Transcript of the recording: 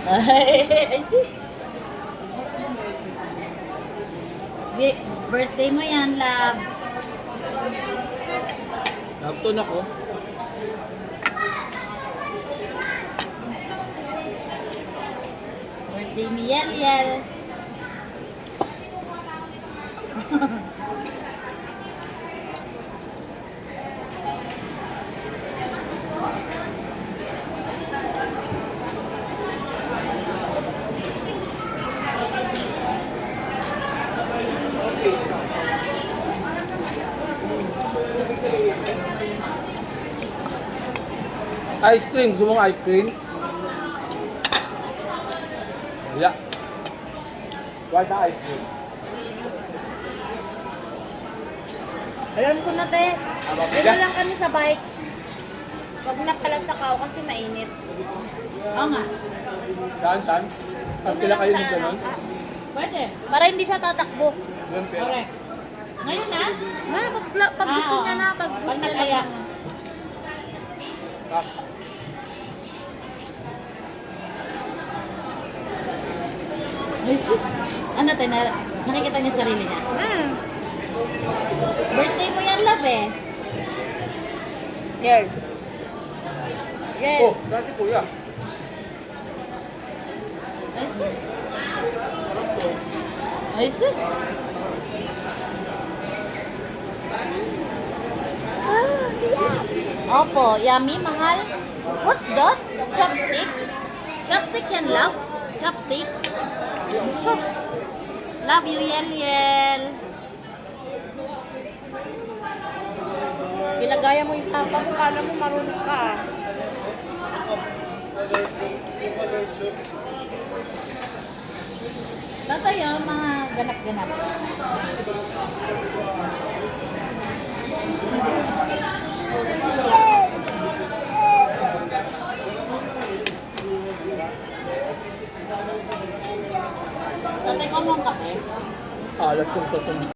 Ay, sis. Birthday mo yan, love. Nagtun ako. Birthday ni Yel Yel. Ice cream. Gusto mong ice cream? Wala. Wala na ice cream. Alam ko na, te. Abang Dito lang kami sa bike. Huwag na pala sa kao kasi mainit. Oo nga. Saan? Ang kila kayo dito nun? Pwede. Para hindi siya tatakbo. Yung pera. Correct. Ngayon na? Pag gusto niya na, pag gusto Pag niya nagaya. na. Ah, Ay, sus. Ano tayo na? Nakikita niya sarili niya. Birthday mo yan, love eh. Here. Here. Oh, dati kuya. Ay, sus. Ay, sus. Opo, yummy, mahal. What's that? Chopstick? Chopstick yan, love? Chopstick? Sus. Love you, Yel Yel. Ilagaya mo yung papa mo, kala mo marunong ka. Tatay, oh, mga ganap-ganap. Tatay, ko mo ang kape? Alat kong sa